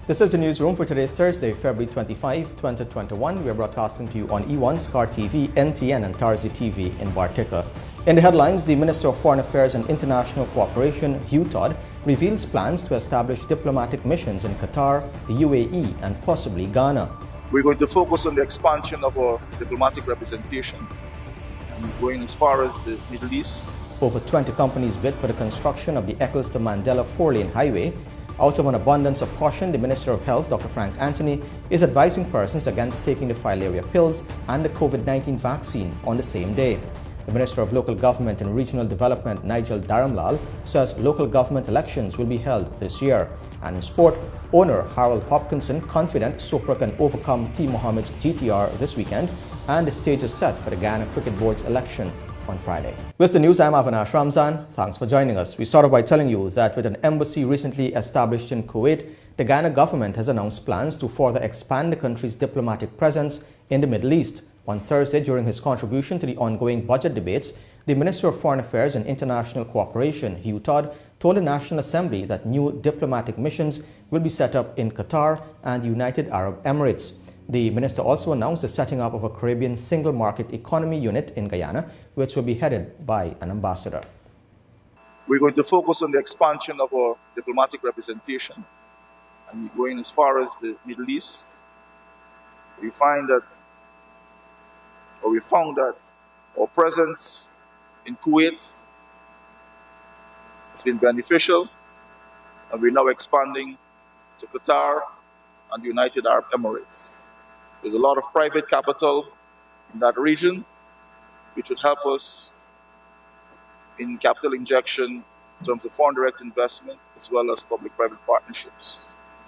This is the newsroom for today, Thursday, February 25, 2021. We are broadcasting to you on E1, Scar TV, NTN, and Tarzi TV in Bartica. In the headlines, the Minister of Foreign Affairs and International Cooperation, Hugh Todd, reveals plans to establish diplomatic missions in Qatar, the UAE, and possibly Ghana. We're going to focus on the expansion of our diplomatic representation and going as far as the Middle East. Over 20 companies bid for the construction of the Eccles to Mandela 4-lane highway. Out of an abundance of caution, the Minister of Health, Dr. Frank Anthony, is advising persons against taking the filaria pills and the COVID-19 vaccine on the same day. The Minister of Local Government and Regional Development, Nigel Dharamlal, says local government elections will be held this year. And in sport, owner Harold Hopkinson confident Sopra can overcome T. Mohammed's GTR this weekend, and the stage is set for the Guyana Cricket Board's election on Friday. With the news, I'm Avinash Ramzan. Thanks for joining us. We started by telling you that with an embassy recently established in Kuwait, the Guyana government has announced plans to further expand the country's diplomatic presence in the Middle East. On Thursday, during his contribution to the ongoing budget debates, the Minister of Foreign Affairs and International Cooperation, Hugh Todd, told the National Assembly that new diplomatic missions will be set up in Qatar and the United Arab Emirates. The minister also announced the setting up of a Caribbean Single Market Economy unit in Guyana, which will be headed by an ambassador. We're going to focus on the expansion of our diplomatic representation and going as far as the Middle East. We found that our presence in Kuwait has been beneficial, and we're now expanding to Qatar and the United Arab Emirates. There's a lot of private capital in that region, which would help us in capital injection in terms of foreign direct investment as well as public-private partnerships.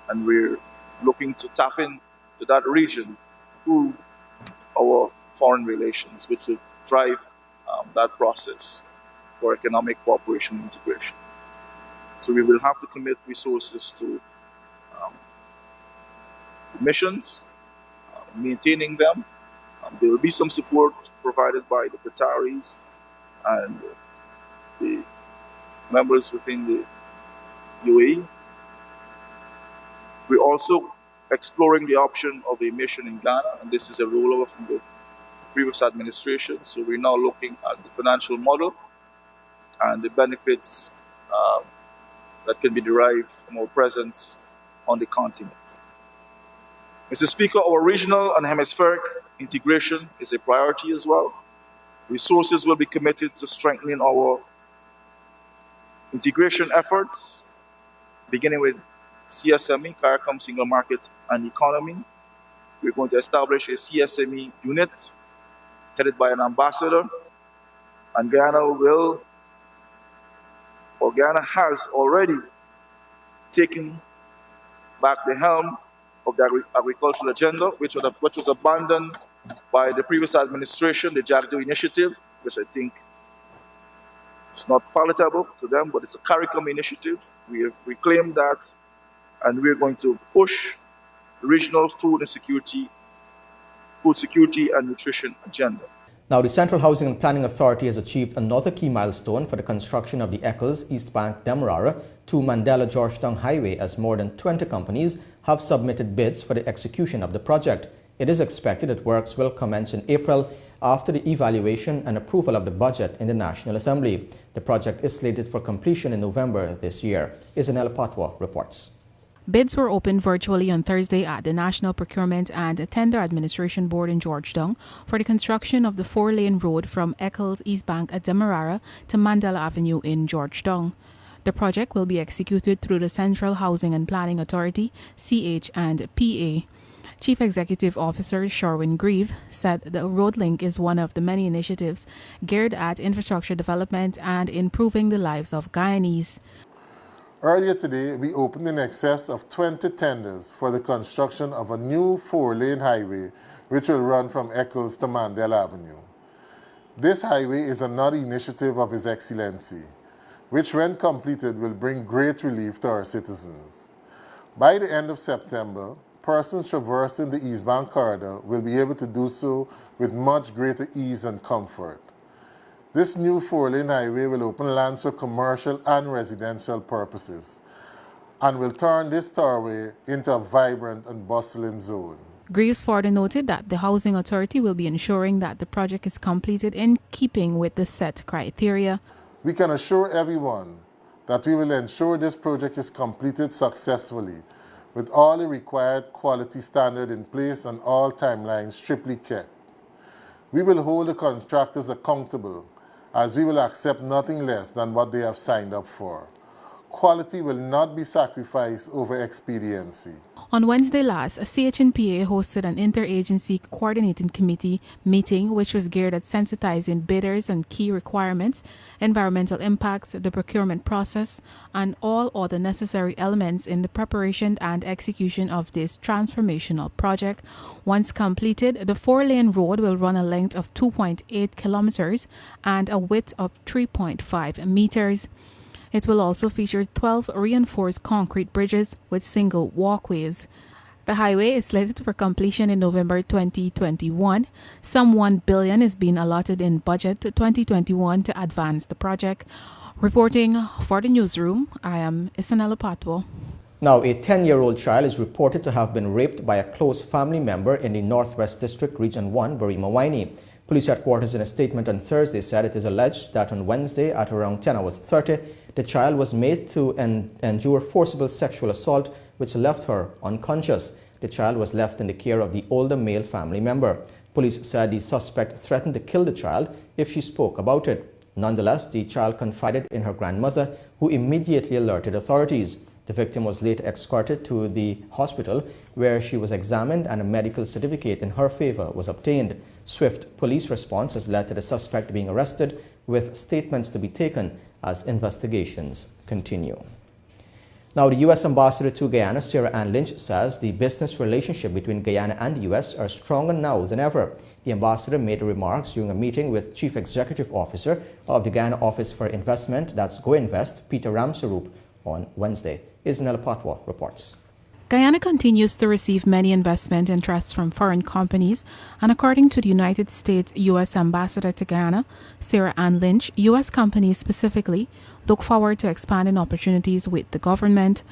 And we're looking to tap into that region through our foreign relations, which will drive that process for economic cooperation and integration. So we will have to commit resources to missions, maintaining them. There will be some support provided by the Qataris and the members within the UAE. We're also exploring the option of a mission in Ghana, and this is a rollover from the previous administration. So we're now looking at the financial model and the benefits that can be derived from our presence on the continent. Mr. Speaker, our regional and hemispheric integration is a priority as well. Resources will be committed to strengthening our integration efforts, beginning with CSME, CARICOM Single Market and Economy. We're going to establish a CSME unit headed by an ambassador, and Guyana has already taken back the helm of the agricultural agenda, which was abandoned by the previous administration, the Jagdo Initiative, which I think is not palatable to them, but it's a CARICOM initiative. We have reclaimed that, and we're going to push regional food security and nutrition agenda. Now, the Central Housing and Planning Authority has achieved another key milestone for the construction of the Eccles East Bank Demerara to Mandela Georgetown Highway, as more than 20 companies have submitted bids for the execution of the project. It is expected that works will commence in April after the evaluation and approval of the budget in the National Assembly. The project is slated for completion in November this year. Isanella Patwa reports. Bids were opened virtually on Thursday at the National Procurement and Tender Administration Board in Georgetown for the construction of the 4-lane road from Eccles East Bank at Demerara to Mandela Avenue in Georgetown. The project will be executed through the Central Housing and Planning Authority, CH and PA. Chief Executive Officer Sherwin Grieve said the road link is one of the many initiatives geared at infrastructure development and improving the lives of Guyanese. Earlier today, we opened in excess of 20 tenders for the construction of a new 4-lane highway which will run from Eccles to Mandela Avenue. This highway is another initiative of His Excellency, which when completed will bring great relief to our citizens. By the end of September, persons traversing the East Bank corridor will be able to do so with much greater ease and comfort. This new 4-lane highway will open lands for commercial and residential purposes. and will turn this thoroughway into a vibrant and bustling zone. Greaves further noted that the Housing Authority will be ensuring that the project is completed in keeping with the set criteria. We can assure everyone that we will ensure this project is completed successfully with all the required quality standards in place and all timelines strictly kept. We will hold the contractors accountable as we will accept nothing less than what they have signed up for. Quality will not be sacrificed over expediency. On Wednesday last, CHNPA hosted an interagency coordinating committee meeting which was geared at sensitizing bidders on key requirements, environmental impacts, the procurement process, and all other necessary elements in the preparation and execution of this transformational project. Once completed, the 4-lane road will run a length of 2.8 kilometers and a width of 3.5 meters. It will also feature 12 reinforced concrete bridges with single walkways. The highway is slated for completion in November 2021. Some $1 billion is being allotted in budget 2021 to advance the project. Reporting for the newsroom, I am Isanella Patwo. Now, a 10-year-old child is reported to have been raped by a close family member in the Northwest District, Region 1, Barima Waini. Police headquarters in a statement on Thursday said it is alleged that on Wednesday at around 10:30, the child was made to endure forcible sexual assault, which left her unconscious. The child was left in the care of the older male family member. Police said the suspect threatened to kill the child if she spoke about it. Nonetheless, the child confided in her grandmother, who immediately alerted authorities. The victim was later escorted to the hospital, where she was examined and a medical certificate in her favor was obtained. Swift police response has led to the suspect being arrested, with statements to be taken as investigations continue. Now, the U.S. Ambassador to Guyana, Sarah Ann Lynch, says the business relationship between Guyana and the U.S. are stronger now than ever. The ambassador made the remarks during a meeting with Chief Executive Officer of the Guyana Office for Investment, that's GoInvest, Peter Ramsaroop, on Wednesday. Isnella Patwa reports. Guyana continues to receive many investment interests from foreign companies, and according to the United States U.S. Ambassador to Guyana, Sarah Ann Lynch, U.S. companies specifically look forward to expanding opportunities with the government.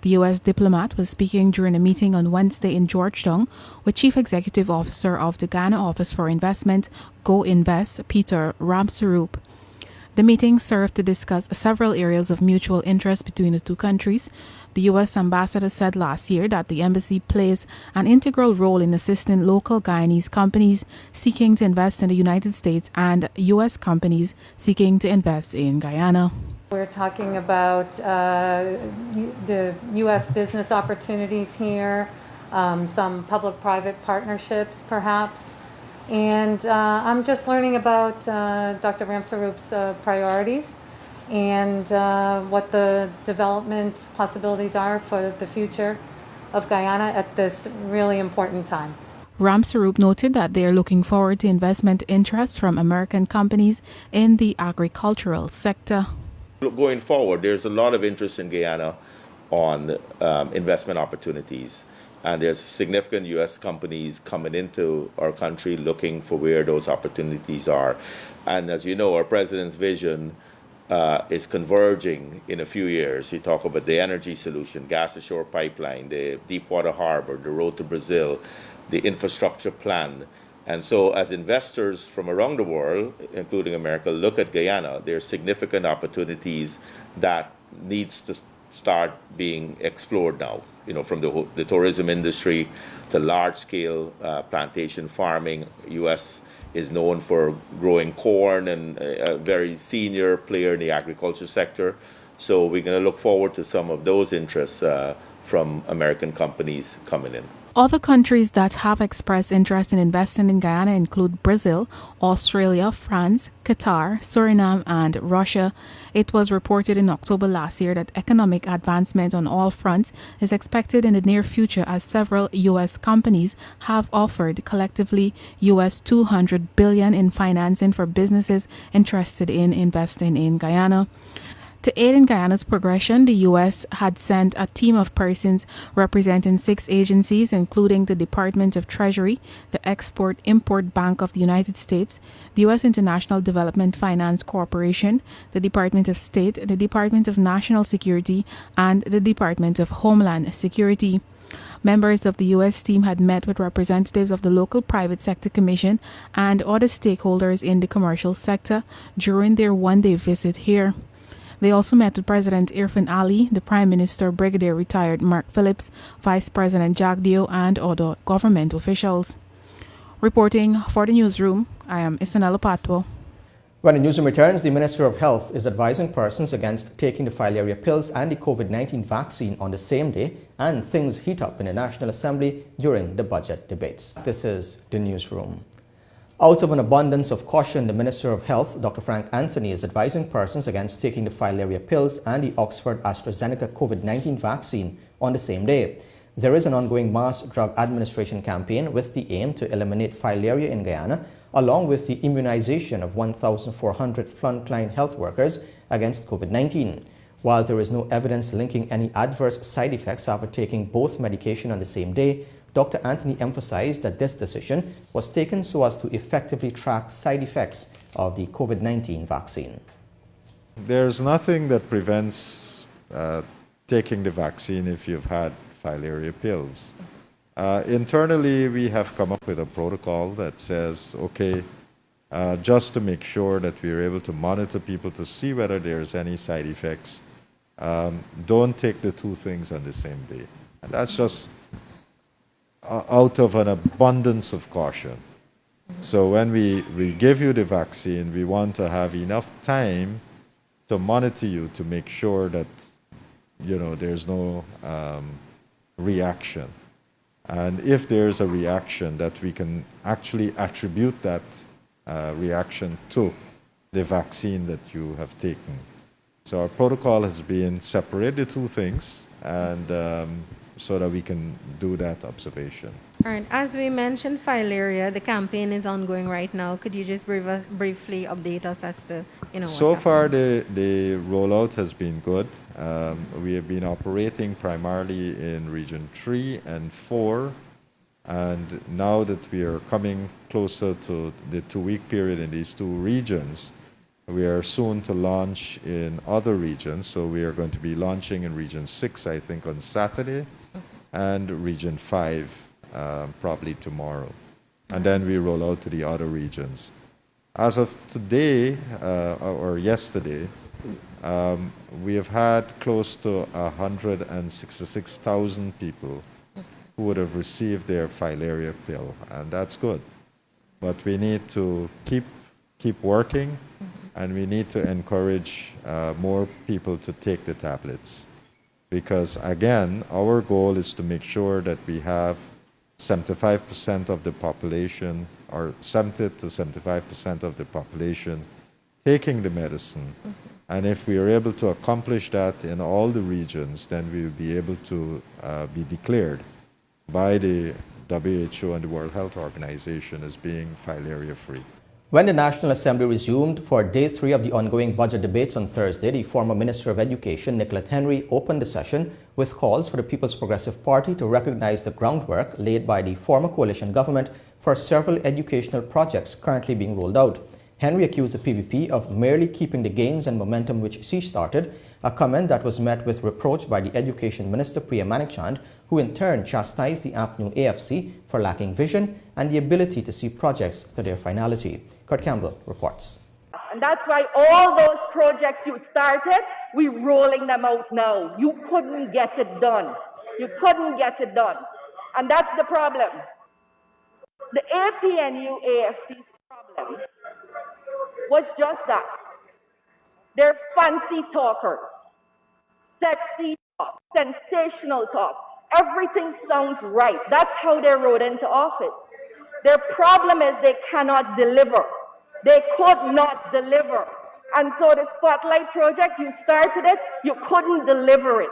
The U.S. diplomat was speaking during a meeting on Wednesday in Georgetown with Chief Executive Officer of the Guyana Office for Investment, GoInvest, Peter Ramsaroop. The meeting served to discuss several areas of mutual interest between the two countries. The U.S. ambassador said last year that the embassy plays an integral role in assisting local Guyanese companies seeking to invest in the United States and U.S. companies seeking to invest in Guyana. We're talking about the U.S. business opportunities here, some public-private partnerships perhaps. And I'm just learning about Dr. Ramsaroop's priorities and what the development possibilities are for the future of Guyana at this really important time. Ramsaroop noted that they are looking forward to investment interests from American companies in the agricultural sector. Going forward, there's a lot of interest in Guyana on investment opportunities. And there's significant U.S. companies coming into our country looking for where those opportunities are. And as you know, our president's vision is converging in a few years. You talk about the energy solution, gas-to-shore pipeline, the Deepwater Harbor, the road to Brazil, the infrastructure plan. And so as investors from around the world, including America, look at Guyana, there are significant opportunities that needs to start being explored now. You know, from the tourism industry to large-scale plantation farming. U.S. is known for growing corn and a very senior player in the agriculture sector. So we're going to look forward to some of those interests from American companies coming in. Other countries that have expressed interest in investing in Guyana include Brazil, Australia, France, Qatar, Suriname, and Russia. It was reported in October last year that economic advancement on all fronts is expected in the near future as several U.S. companies have offered collectively US $200 billion in financing for businesses interested in investing in Guyana. To aid in Guyana's progression, the U.S. had sent a team of persons representing 6 agencies, including the Department of Treasury, the Export-Import Bank of the United States, the U.S. International Development Finance Corporation, the Department of State, the Department of National Security, and the Department of Homeland Security. Members of the U.S. team had met with representatives of the local private sector commission and other stakeholders in the commercial sector during their one-day visit here. They also met with President Irfan Ali, the Prime Minister, Brigadier Retired Mark Phillips, Vice President Jagdeo, and other government officials. Reporting for the newsroom, I am Isanella Patwo. When the newsroom returns, the Minister of Health is advising persons against taking the filaria pills and the COVID-19 vaccine on the same day, and things heat up in the National Assembly during the budget debates. This is the newsroom. Out of an abundance of caution, the Minister of Health, Dr. Frank Anthony, is advising persons against taking the filaria pills and the Oxford AstraZeneca COVID-19 vaccine on the same day. There is an ongoing mass drug administration campaign with the aim to eliminate filaria in Guyana, along with the immunization of 1,400 frontline health workers against COVID-19. While there is no evidence linking any adverse side effects after taking both medication on the same day, Dr. Anthony emphasized that this decision was taken so as to effectively track side effects of the COVID-19 vaccine. There's nothing that prevents taking the vaccine if you've had filaria pills. Internally, we have come up with a protocol that says, okay, just to make sure that we're able to monitor people to see whether there's any side effects, don't take the two things on the same day. And that's just out of an abundance of caution. So when we give you the vaccine, we want to have enough time to monitor you to make sure that, you know, there's no reaction. And if there's a reaction, that we can actually attribute that reaction to the vaccine that you have taken. So our protocol has been separate the two things, and so that we can do that observation. All right. As we mentioned, filaria, the campaign is ongoing right now. Could you just briefly update us as to, what's So far, happening? the rollout has been good. We have been operating primarily in Region 3 and 4. And now that we are coming closer to the 2-week period in these two regions, we are soon to launch in other regions. So we are going to be launching in Region 6, I think, on Saturday, and Region 5 probably tomorrow. And then we roll out to the other regions. As of today, or yesterday, we have had close to 166,000 people who would have received their filaria pill, and that's good. But we need to keep working, and we need to encourage more people to take the tablets. Because again, our goal is to make sure that we have 75% of the population, or 70 to 75% of the population taking the medicine. And if we are able to accomplish that in all the regions, then we will be able to be declared by the WHO and the World Health Organization as being filaria-free. When the National Assembly resumed for Day 3 of the ongoing budget debates on Thursday, the former Minister of Education, Nicolás Henry, opened the session with calls for the People's Progressive Party to recognize the groundwork laid by the former coalition government for several educational projects currently being rolled out. Henry accused the PPP of merely keeping the gains and momentum which she started, a comment that was met with reproach by the Education Minister Priya Manikchand, who in turn chastised the afternoon AFC for lacking vision and the ability to see projects to their finality. Kurt Campbell reports. And that's why all those projects you started, we're rolling them out now. You couldn't get it done. You couldn't get it done. And that's the problem. The APNU AFC's problem was just that. They're fancy talkers, sexy talk, sensational talk. Everything sounds right. That's how they rode into office. Their problem is they cannot deliver. They could not deliver. And so the Spotlight project, you started it, you couldn't deliver it.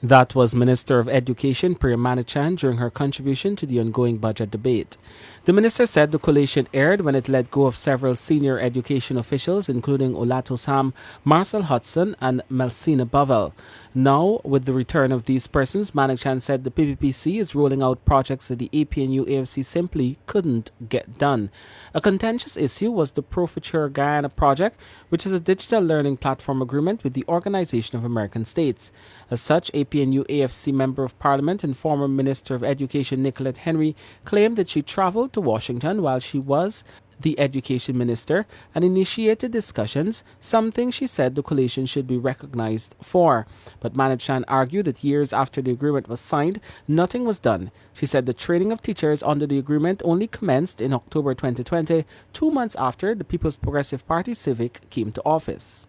That was Minister of Education Priya Manichan during her contribution to the ongoing budget debate. The minister said the coalition erred when it let go of several senior education officials, including Olato Sam, Marcel Hudson, and Melsina Bovell. Now, with the return of these persons, Manichan said the PPPC is rolling out projects that the APNU AFC simply couldn't get done. A contentious issue was the Pro-Future Guyana project, which is a digital learning platform agreement with the Organization of American States. As such, APNU AFC Member of Parliament and former Minister of Education Nicolette Henry claimed that she traveled to Washington while she was the Education Minister and initiated discussions, something she said the coalition should be recognized for. But Manichan argued that years after the agreement was signed, nothing was done. She said the training of teachers under the agreement only commenced in October 2020, 2 months after the People's Progressive Party Civic came to office.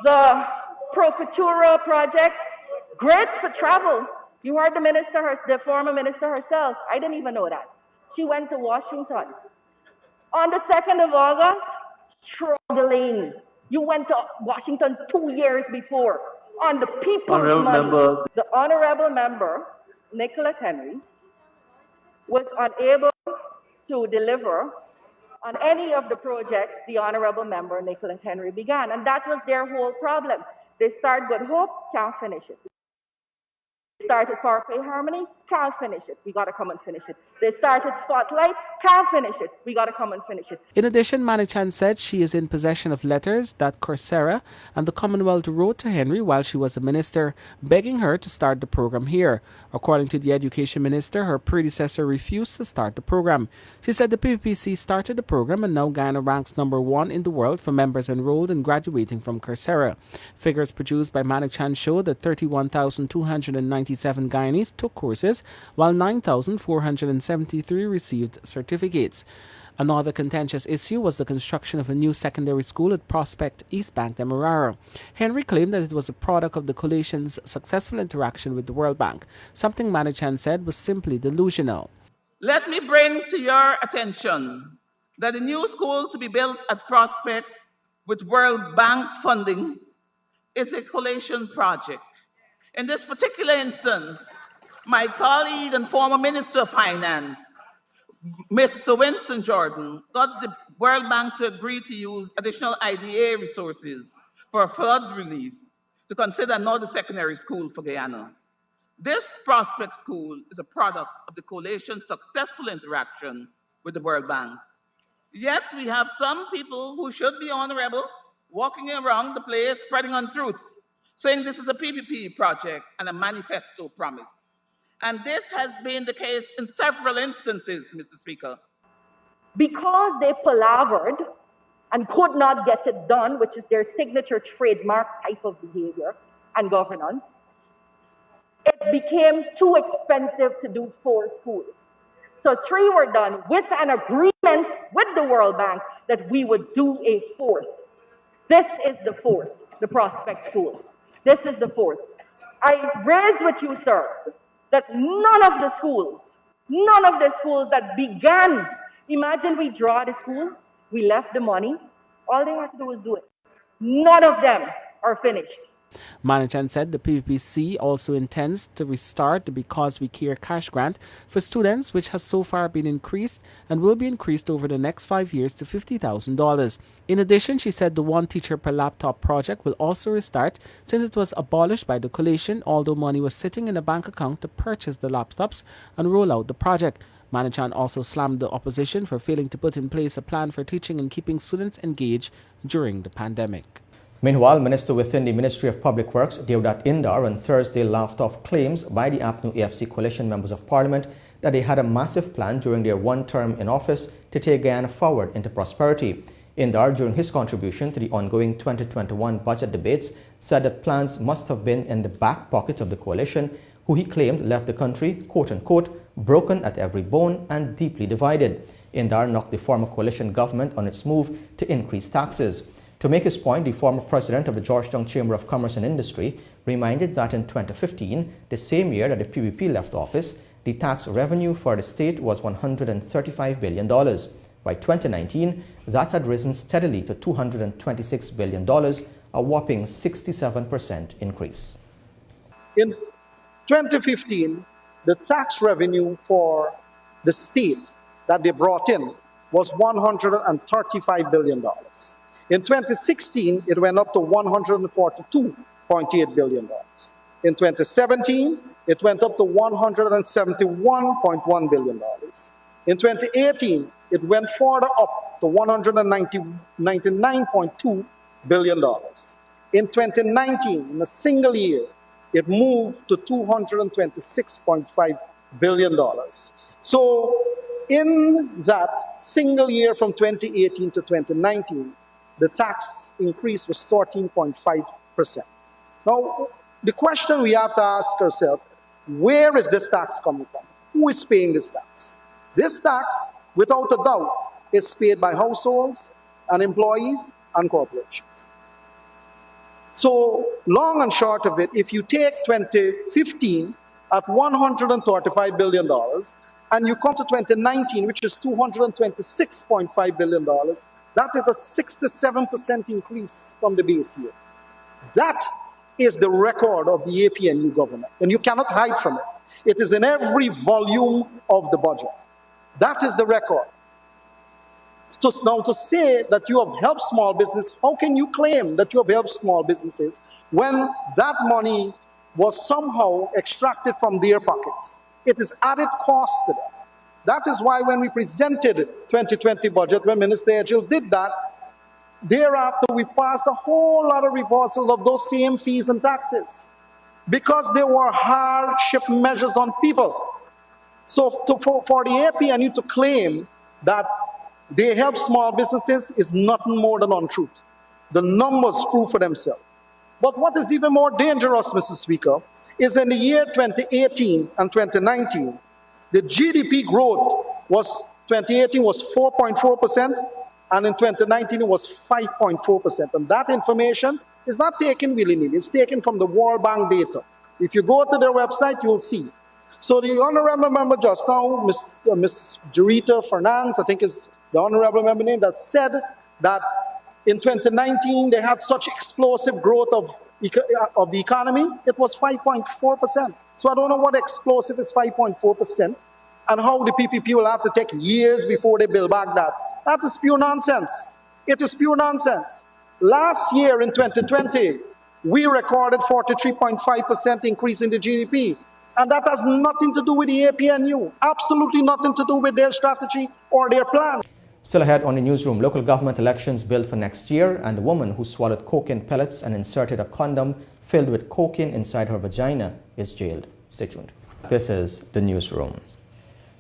The Pro Futuro project, great for travel. You heard the former minister herself. I didn't even know that. She went to Washington. On the 2nd of August, struggling. You went to Washington 2 years before on the people's money. The honorable member, Nicolette Henry, was unable to deliver on any of the projects the honorable member, Nicolette Henry, began. And that was their whole problem. They start Good Hope, can't finish it. They started Parfait Harmony, can't finish it. We got to come and finish it. They started Spotlight, can't finish it. We got to come and finish it. In addition, Manichan said she is in possession of letters that Coursera and the Commonwealth wrote to Henry while she was a minister, begging her to start the program here. According to the Education Minister, her predecessor refused to start the program. She said the PPPC started the program and now Guyana ranks #1 in the world for members enrolled and graduating from Coursera. Figures produced by Manichan show that 31,297 Guyanese took courses, while 9,473 received certificates. Another contentious issue was the construction of a new secondary school at Prospect East Bank, Demerara. Henry claimed that it was a product of the coalition's successful interaction with the World Bank, something Manichan said was simply delusional. Let me bring to your attention that the new school to be built at Prospect with World Bank funding is a coalition project. In this particular instance, my colleague and former Minister of Finance, Mr. Winston Jordan, got the World Bank to agree to use additional IDA resources for flood relief to consider another secondary school for Guyana. This Prospect School is a product of the coalition's successful interaction with the World Bank. Yet we have some people who should be honorable walking around the place spreading untruths, saying this is a PPP project and a manifesto promise. And this has been the case in several instances, Mr. Speaker. Because they palavered and could not get it done, which is their signature trademark type of behavior and governance, it became too expensive to do 4 schools. So 3 were done with an agreement with the World Bank that we would do a 4th. This is the 4th, the Prospect School. This is the 4th. I raise with you, sir, that none of the schools that began, imagine we draw the school, we left the money, all they had to do was do it. None of them are finished. Manichan said the PPPC also intends to restart the Because We Care cash grant for students, which has so far been increased and will be increased over the next 5 years to $50,000. In addition, she said the One Teacher Per Laptop project will also restart since it was abolished by the coalition, although money was sitting in a bank account to purchase the laptops and roll out the project. Manichan also slammed the opposition for failing to put in place a plan for teaching and keeping students engaged during the pandemic. Meanwhile, Minister within the Ministry of Public Works, Deodat Indar, on Thursday laughed off claims by the APNU AFC coalition members of parliament that they had a massive plan during their one term in office to take Guyana forward into prosperity. Indar, during his contribution to the ongoing 2021 budget debates, said that plans must have been in the back pockets of the coalition, who he claimed left the country, quote-unquote, broken at every bone and deeply divided. Indar knocked the former coalition government on its move to increase taxes. To make his point, the former president of the Georgetown Chamber of Commerce and Industry reminded that in 2015, the same year that the PPP left office, the tax revenue for the state was $135 billion. By 2019, that had risen steadily to $226 billion, a whopping 67% increase. In 2015, the tax revenue for the state that they brought in was $135 billion. In 2016, it went up to $142.8 billion. In 2017, it went up to $171.1 billion. In 2018, it went further up to $199.2 billion. In 2019, in a single year, it moved to $226.5 billion. So in that single year from 2018 to 2019, the tax increase was 13.5%. Now, the question we have to ask ourselves, where is this tax coming from? Who is paying this tax? This tax, without a doubt, is paid by households and employees and corporations. So, long and short of it, if you take 2015 at $135 billion, and you come to 2019, which is $226.5 billion, that is a 67% increase from the base year. That is the record of the APNU government, and you cannot hide from it. It is in every volume of the budget. That is the record. So now to say that you have helped small business, how can you claim that you have helped small businesses when that money was somehow extracted from their pockets? It is added cost to them. That is why when we presented 2020 budget, when Minister Edgell did that, thereafter we passed a whole lot of reversals of those same fees and taxes because there were hardship measures on people. So for the APNU to claim that they help small businesses is nothing more than untruth. The numbers prove for themselves. But what is even more dangerous, Mr. Speaker, is in the year 2018 and 2019, the GDP growth was, 2018 was 4.4%, and in 2019 it was 5.4%. And that information is not taken willy-nilly, it's taken from the World Bank data. If you go to their website, you'll see. So the honorable member just now, Ms. Dorita Fernandez, I think is the honorable member name, that said that in 2019 they had such explosive growth of the economy. It was 5.4%. So I don't know what explosive is 5.4% and how the PPP will have to take years before they build back that. That is pure nonsense. It is pure nonsense. Last year in 2020, we recorded 43.5% increase in the GDP. And that has nothing to do with the APNU, absolutely nothing to do with their strategy or their plan. Still ahead on the newsroom, local government elections billed for next year, and a woman who swallowed cocaine pellets and inserted a condom filled with cocaine inside her vagina is jailed. Stay tuned. This is the newsroom.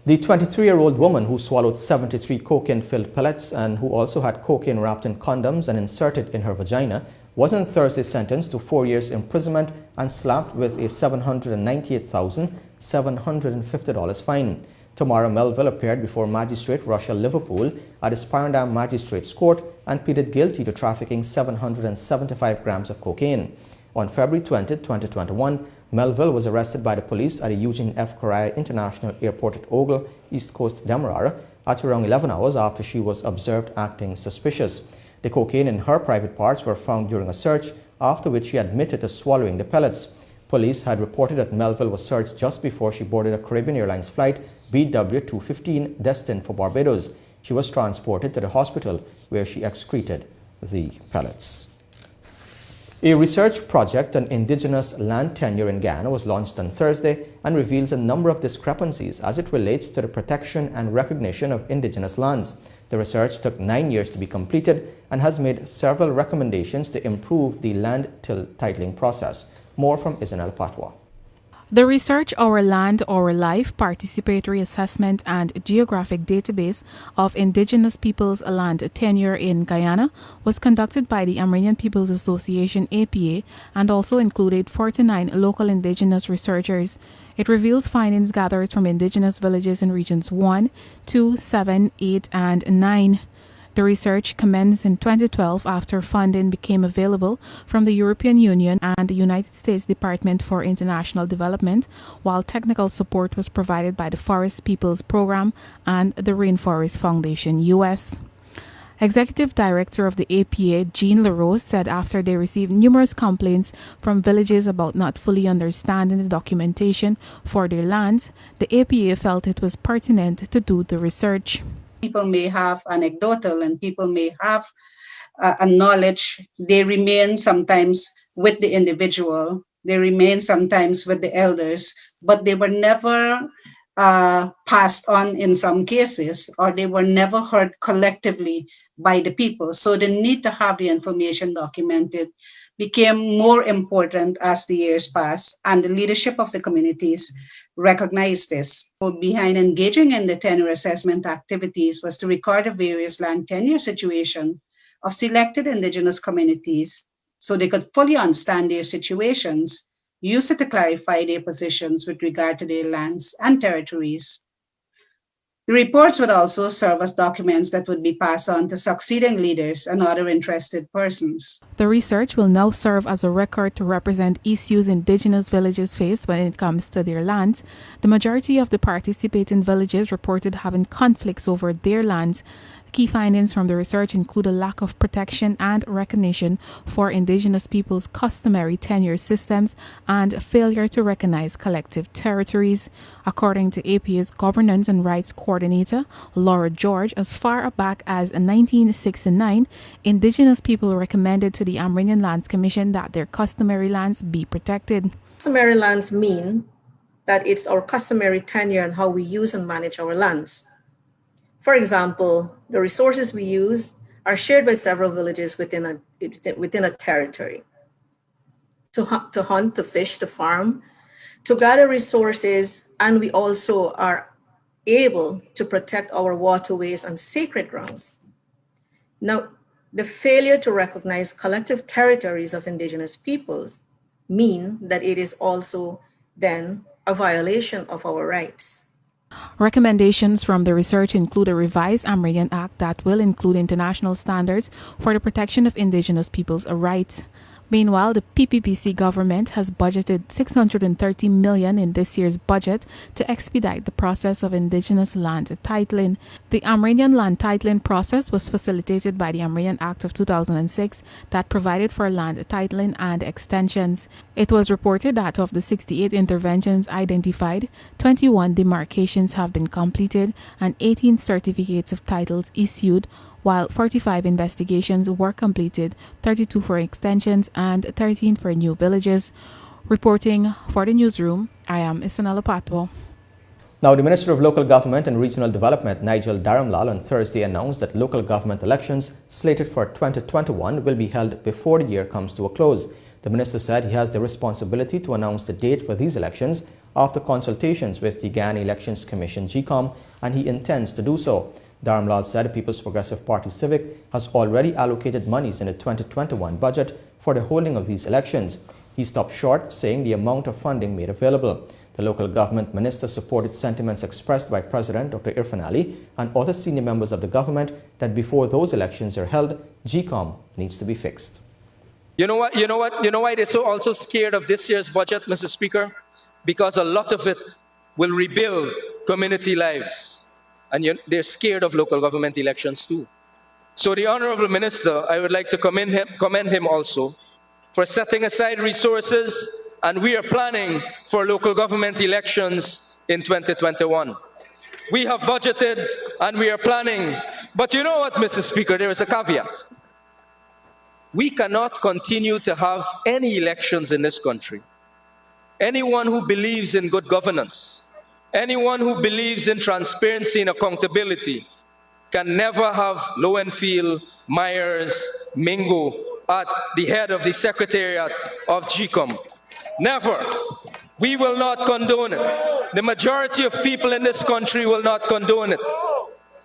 The 23-year-old woman who swallowed 73 cocaine-filled pellets and who also had cocaine wrapped in condoms and inserted in her vagina was on Thursday sentenced to 4 years imprisonment and slapped with a $798,750 fine. Tamara Melville appeared before Magistrate Russell Liverpool at the Sparendam Magistrates Court and pleaded guilty to trafficking 775 grams of cocaine. On February 20, 2021, Melville was arrested by the police at the Eugene F. Correa International Airport at Ogle, East Coast, Demerara, at around 11 hours after she was observed acting suspicious. The cocaine in her private parts were found during a search, after which she admitted to swallowing the pellets. Police had reported that Melville was searched just before she boarded a Caribbean Airlines flight BW215 destined for Barbados. She was transported to the hospital where she excreted the pellets. A research project on indigenous land tenure in Guyana was launched on Thursday and reveals a number of discrepancies as it relates to the protection and recognition of indigenous lands. The research took 9 years to be completed and has made several recommendations to improve the land titling process. More from Isabel Patwa. The research Our Land, Our Life Participatory Assessment and Geographic Database of Indigenous Peoples' Land Tenure in Guyana was conducted by the Amerindian Peoples Association APA and also included 49 local indigenous researchers. It reveals findings gathered from indigenous villages in regions 1, 2, 7, 8, and 9. The research commenced in 2012 after funding became available from the European Union and the United States Department for International Development, while technical support was provided by the Forest Peoples Program and the Rainforest Foundation, US. Executive Director of the APA, Jean LaRose, said after they received numerous complaints from villages about not fully understanding the documentation for their lands, the APA felt it was pertinent to do the research. People may have anecdotal and people may have a knowledge. They remain sometimes with the individual, they remain sometimes with the elders, but they were never passed on in some cases, or they were never heard collectively by the people. So the need to have the information documented became more important as the years passed, and the leadership of the communities recognized this. So behind engaging in the tenure assessment activities was to record the various land tenure situation of selected indigenous communities so they could fully understand their situations, use it to clarify their positions with regard to their lands and territories. The reports would also serve as documents that would be passed on to succeeding leaders and other interested persons. The research will now serve as a record to represent issues indigenous villages face when it comes to their lands. The majority of the participating villages reported having conflicts over their lands. Key findings from the research include a lack of protection and recognition for indigenous peoples' customary tenure systems and failure to recognize collective territories. According to APA's Governance and Rights Coordinator, Laura George, as far back as 1969, indigenous people recommended to the Amerindian Lands Commission that their customary lands be protected. Customary lands mean that it's our customary tenure and how we use and manage our lands. For example, the resources we use are shared by several villages within a territory. To hunt, to fish, to farm, to gather resources, and we also are able to protect our waterways and sacred grounds. Now, the failure to recognize collective territories of indigenous peoples mean that it is also then a violation of our rights. Recommendations from the research include a revised Amerindian Act that will include international standards for the protection of indigenous peoples' rights. Meanwhile, the PPPC government has budgeted $630 million in this year's budget to expedite the process of indigenous land titling. The Amerindian land titling process was facilitated by the Amerindian Act of 2006 that provided for land titling and extensions. It was reported that of the 68 interventions identified, 21 demarcations have been completed and 18 certificates of titles issued, while 45 investigations were completed, 32 for extensions and 13 for new villages. Reporting for the newsroom, I am Isanella Patwo. Now, the Minister of Local Government and Regional Development, Nigel Dharamlal, on Thursday announced that local government elections slated for 2021 will be held before the year comes to a close. The minister said he has the responsibility to announce the date for these elections after consultations with the Guyana Elections Commission (GCOM), and he intends to do so. Dharamlal said the People's Progressive Party Civic has already allocated monies in the 2021 budget for the holding of these elections. He stopped short, saying the amount of funding made available. The local government minister supported sentiments expressed by President Dr. Irfan Ali and other senior members of the government that before those elections are held, GCOM needs to be fixed. You know why they're so also scared of this year's budget, Mr. Speaker? Because a lot of it will rebuild community lives. And they're scared of local government elections too. So the Honorable Minister, I would like to commend him also for setting aside resources, and we are planning for local government elections in 2021. We have budgeted and we are planning, but you know what, Mr. Speaker, there is a caveat. We cannot continue to have any elections in this country. Anyone who believes in good governance, anyone who believes in transparency and accountability can never have Lowenfield, Myers, Mingo at the head of the Secretariat of GCOM. Never. We will not condone it. The majority of people in this country will not condone it.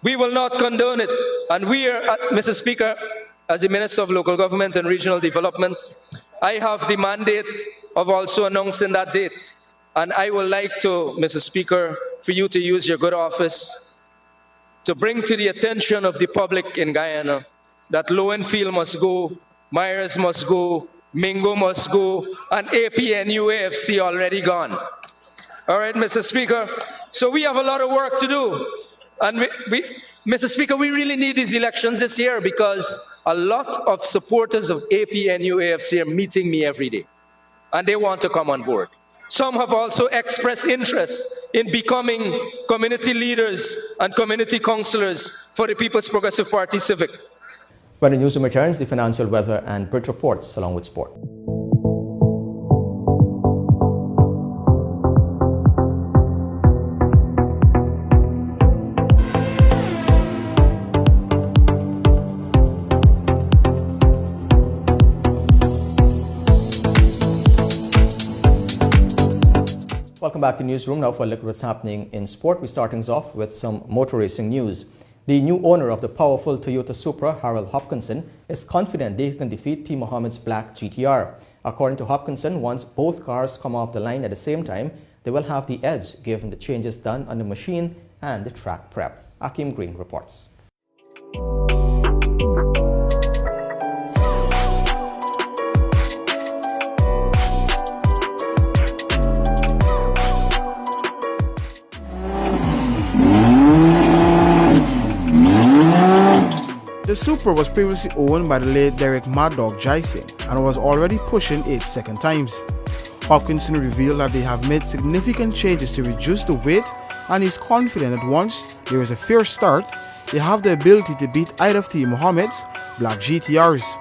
We will not condone it. And we are, Mr. Speaker, as the Minister of Local Government and Regional Development, I have the mandate of also announcing that date. And I would like to, Mr. Speaker, for you to use your good office to bring to the attention of the public in Guyana that Lowenfield must go, Myers must go, Mingo must go, and AP and UAFC already gone. All right, Mr. Speaker. So we have a lot of work to do. And Mr. Speaker, we really need these elections this year because a lot of supporters of APNU AFC are meeting me every day, and they want to come on board. Some have also expressed interest in becoming community leaders and community councillors for the People's Progressive Party Civic. When the newsroom returns, the financial, weather and bridge reports along with sport. Welcome back to Newsroom. Now for a look at what's happening in sport. We're starting off with some motor racing news. The new owner of the powerful Toyota Supra, Harold Hopkinson, is confident they can defeat Team Mohammed's Black GTR. According to Hopkinson, once both cars come off the line at the same time, they will have the edge given the changes done on the machine and the track prep. Akim Green reports. The Supra was previously owned by the late Derek Mad Dog Jason and was already pushing its second times. Hopkinson revealed that they have made significant changes to reduce the weight and is confident that once there is a fair start, they have the ability to beat either of Team Mohammed's Black GTRs.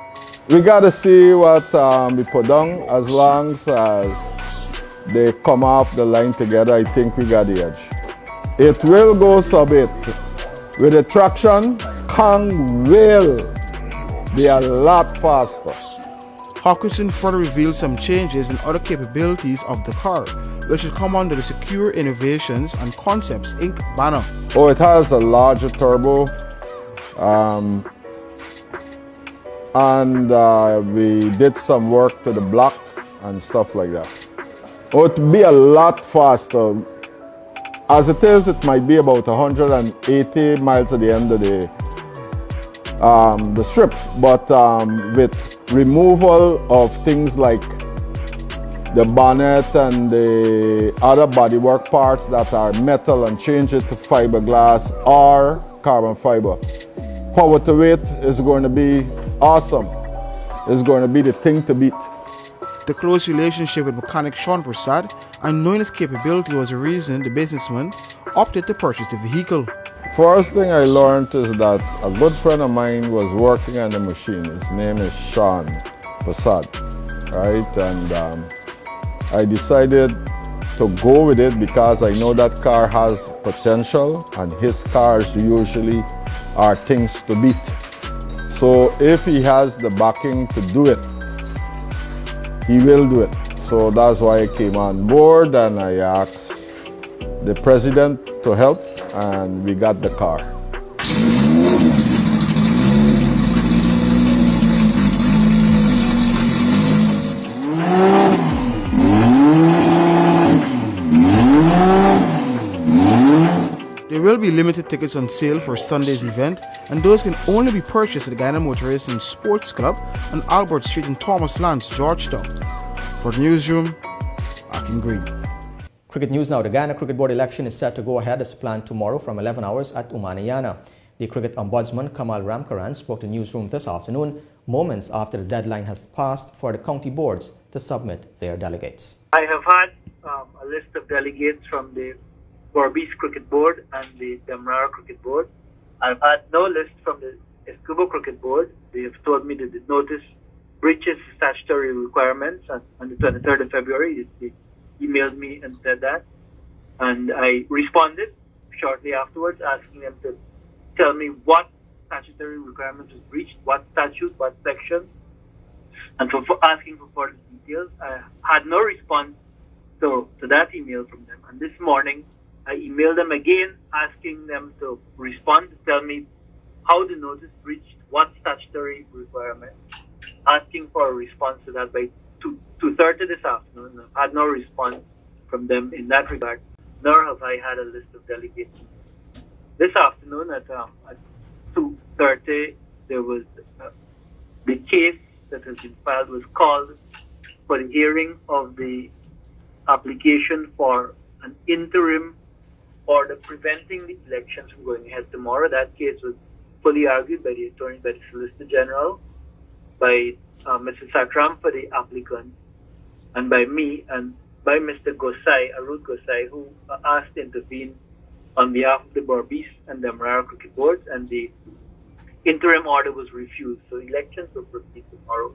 We got to see what we put down. As long as they come off the line together, I think we got the edge. It will go sub-8. With the traction, Kang will be a lot faster. Hopkinson further revealed some changes and other capabilities of the car, which will come under the Secure Innovations and Concepts Inc. banner. Oh, it has a larger turbo, and we did some work to the block and stuff like that. Oh, it will be a lot faster. As it is, it might be about 180 miles at the end of the strip, but with removal of things like the bonnet and the other bodywork parts that are metal and change it to fiberglass or carbon fiber. Power to weight is going to be awesome. It's going to be the thing to beat. The close relationship with mechanic Sean Prasad and knowing its capability was the reason the businessman opted to purchase the vehicle. First thing I learned is that a good friend of mine was working on the machine. His name is Sean Prasad, right? And I decided to go with it because I know that car has potential and his cars usually are things to beat. So if he has the backing to do it, he will do it. So that's why I came on board and I asked the president to help and we got the car. There will be limited tickets on sale for Sunday's event, and those can only be purchased at the Guyana Motor Racing Sports Club on Albert Street in Thomas Lance, Georgetown. For the Newsroom, Akim Green. Cricket news now. The Guyana Cricket Board election is set to go ahead as planned tomorrow from 11 hours at Umaniyana. The Cricket Ombudsman Kamal Ramkaran spoke to Newsroom this afternoon, moments after the deadline has passed for the county boards to submit their delegates. I have had a list of delegates from the Berbice Cricket Board and the Demerara Cricket Board. I've had no list from the Escobar Cricket Board. They have told me that the notice breaches statutory requirements on the 23rd of February. They emailed me and said that. And I responded shortly afterwards asking them to tell me what statutory requirements was breached, what statute, what section, and for asking for further details. I had no response to that email from them. And this morning, I emailed them again asking them to respond to tell me how the notice breached what statutory requirement, asking for a response to that by 2:30 this afternoon. I had no response from them in that regard, nor have I had a list of delegates. This afternoon at 2:30, there was the case that has been filed was called for the hearing of the application for an interim order preventing the elections from going ahead tomorrow. That case was fully argued by the attorney, by the Solicitor General, by Mr. Sakram for the applicant, and by me, and by Mr. Gosai, Arut Gosai, who asked to intervene on behalf of the Berbice and the Demerara Cricket Boards, and the interim order was refused. So elections will proceed tomorrow.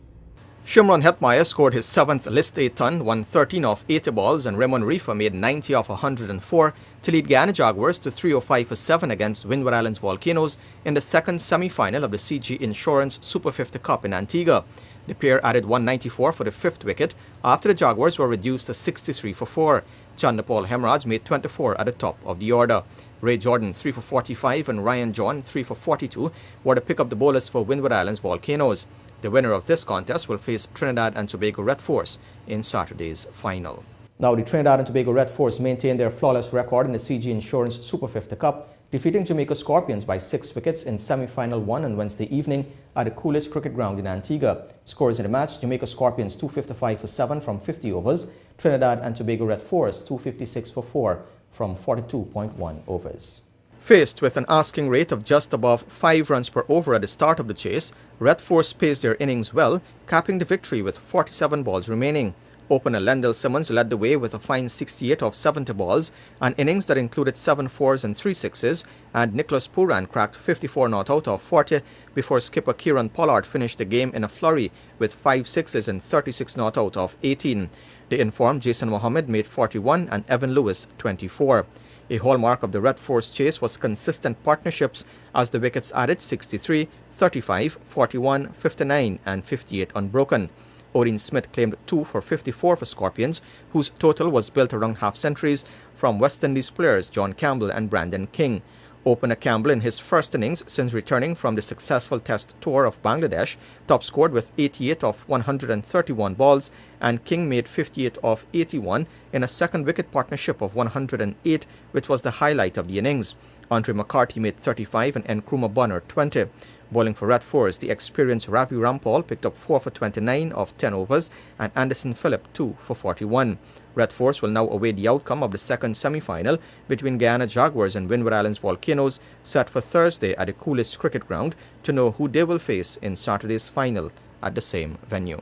Shimron Hetmeyer scored his 7th List A ton, won 13 off 80 balls, and Raymond Reefer made 90 off 104 to lead Guyana Jaguars to 305 for 7 against Windward Islands Volcanoes in the second semi-final of the CG Insurance Super 50 Cup in Antigua. The pair added 194 for the 5th wicket after the Jaguars were reduced to 63 for 4. Chandapal Hemraj made 24 at the top of the order. Ray Jordan 3 for 45 and Ryan John 3 for 42 were to pick up the bowlers for Windward Islands Volcanoes. The winner of this contest will face Trinidad and Tobago Red Force in Saturday's final. Now, the Trinidad and Tobago Red Force maintained their flawless record in the CG Insurance Super 50 Cup, defeating Jamaica Scorpions by 6 wickets in semi-final 1 on Wednesday evening at the Coolidge Cricket Ground in Antigua. Scores in the match: Jamaica Scorpions 255 for 7 from 50 overs, Trinidad and Tobago Red Force 256 for 4 from 42.1 overs. Faced with an asking rate of just above 5 runs per over at the start of the chase, Red Force paced their innings well, capping the victory with 47 balls remaining. Opener Lendell Simmons led the way with a fine 68 off 70 balls, an innings that included 7 fours and 3 sixes, and Nicholas Pooran cracked 54 not out of 40 before skipper Kieran Pollard finished the game in a flurry with 5 sixes and 36 not out of 18. The informed Jason Mohammed made 41 and Evan Lewis 24. A hallmark of the Red Force chase was consistent partnerships as the wickets added 63, 35, 41, 59 and 58 unbroken. Odin Smith claimed 2 for 54 for Scorpions, whose total was built around half-centuries from West Indies players John Campbell and Brandon King. Opener Campbell, in his first innings since returning from the successful test tour of Bangladesh, top-scored with 88 off 131 balls, and King made 58 off 81 in a second wicket partnership of 108, which was the highlight of the innings. Andre McCarthy made 35 and Nkrumah Bonner 20. Bowling for Red Force, the experienced Ravi Rampal picked up 4 for 29 off 10 overs, and Anderson Phillip 2 for 41. Red Force will now await the outcome of the second semi-final between Guyana Jaguars and Windward Islands Volcanoes, set for Thursday at the Coolidge Cricket Ground, to know who they will face in Saturday's final at the same venue.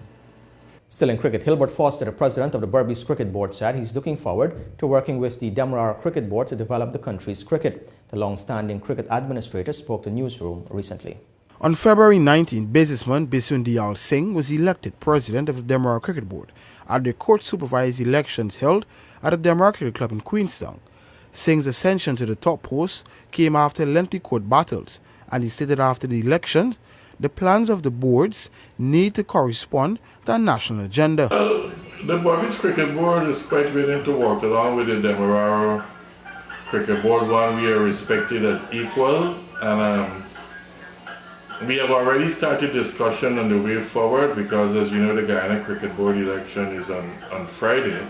Still in cricket, Hilbert Foster, the president of the Berbice Cricket Board, said he's looking forward to working with the Demerara Cricket Board to develop the country's cricket. The long-standing cricket administrator spoke to Newsroom recently. On February 19, businessman Bisundiyal Singh was elected president of the Demerara Cricket Board at the court-supervised elections held at the Demerara Cricket Club in Queenstown. Singh's ascension to the top post came after lengthy court battles, and he stated after the election, the plans of the boards need to correspond to a national agenda. The Berbice Cricket Board is quite willing to work along with the Demerara Cricket Board. One, we are respected as equal, and we have already started discussion on the way forward because, as you know, the Guyana Cricket Board election is on Friday,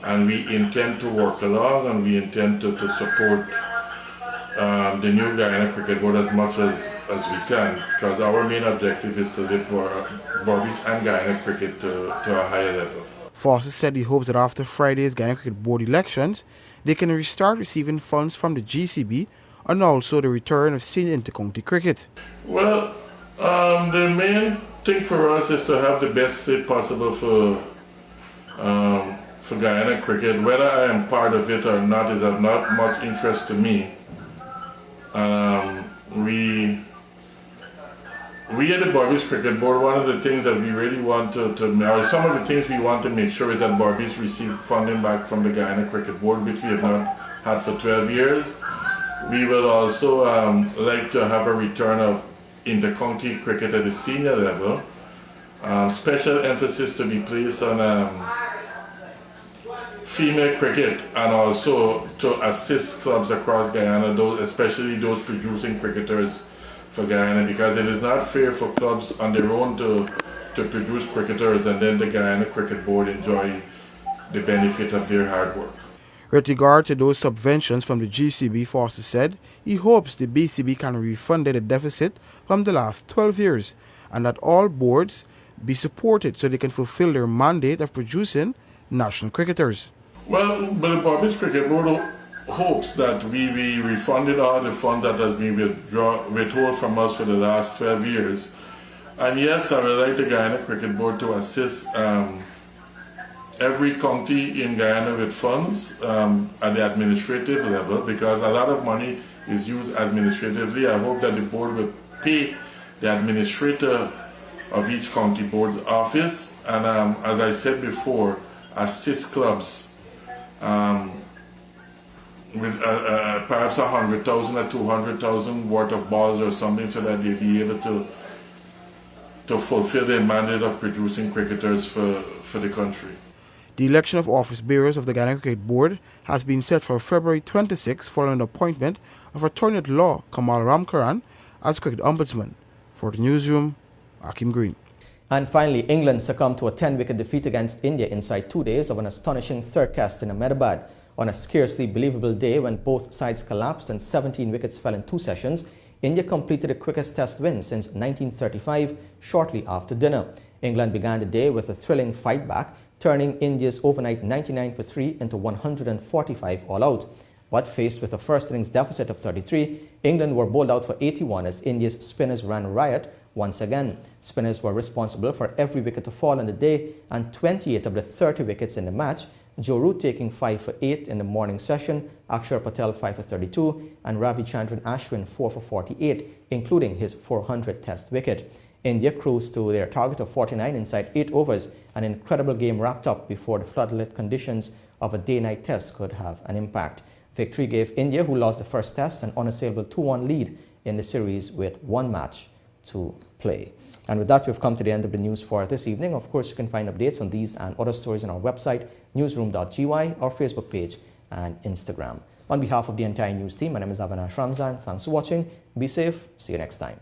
and we intend to work along and we intend to support the new Guyana Cricket Board as much as we can, because our main objective is to lift Berbice and Guyana cricket to a higher level. Foster said he hopes that after Friday's Guyana Cricket Board elections, they can restart receiving funds from the GCB and also the return of senior intercounty cricket. Well, the main thing for us is to have the best seat possible for Guyana cricket. Whether I am part of it or not is of not much interest to me. We at the Berbice Cricket Board, one of the things that we really want or some of the things we want to make sure is that Berbice receive funding back from the Guyana Cricket Board, which we have not had for 12 years. We will also like to have a return of intercounty cricket at the senior level. Special emphasis to be placed on female cricket, and also to assist clubs across Guyana, especially those producing cricketers for Guyana, because it is not fair for clubs on their own to produce cricketers and then the Guyana Cricket Board enjoy the benefit of their hard work. With regard to those subventions from the GCB, Foster said he hopes the BCB can refund the deficit from the last 12 years and that all boards be supported so they can fulfill their mandate of producing national cricketers. Well, but the Berbice Cricket Board hopes that we be refunded all the funds that has been withheld from us for the last 12 years. And yes, I would like the Guyana Cricket Board to assist every county in Guyana with funds at the administrative level, because a lot of money is used administratively. I hope that the board will pay the administrator of each county board's office, and as I said before, assist clubs with perhaps 100,000 or 200,000 worth of balls or something, so that they'll be able to fulfill their mandate of producing cricketers for the country. The election of office bearers of the Guyana Cricket Board has been set for February 26 following the appointment of Attorney at Law Kamal Ramkaran as Cricket Ombudsman. For the Newsroom, Akim Green. And finally, England succumbed to a 10-wicket defeat against India inside 2 days of an astonishing third test in Ahmedabad. On a scarcely believable day when both sides collapsed and 17 wickets fell in 2 sessions, India completed the quickest test win since 1935 shortly after dinner. England began the day with a thrilling fight back, turning India's overnight 99 for 3 into 145 all out. But faced with a first innings deficit of 33, England were bowled out for 81 as India's spinners ran riot once again. Spinners were responsible for every wicket to fall in the day and 28 of the 30 wickets in the match, Joe Root taking 5 for 8 in the morning session, Akshar Patel 5 for 32 and Ravichandran Ashwin 4 for 48, including his 400th test wicket. India cruised to their target of 49 inside 8 overs. An incredible game wrapped up before the floodlit conditions of a day-night test could have an impact. Victory gave India, who lost the first test, an unassailable 2-1 lead in the series with 1 match to play. And with that, we've come to the end of the news for this evening. Of course, you can find updates on these and other stories on our website, Newsroom.gy, our Facebook page and Instagram. On behalf of the entire news team, my name is Avinash Ramzan. Thanks for watching. Be safe. See you next time.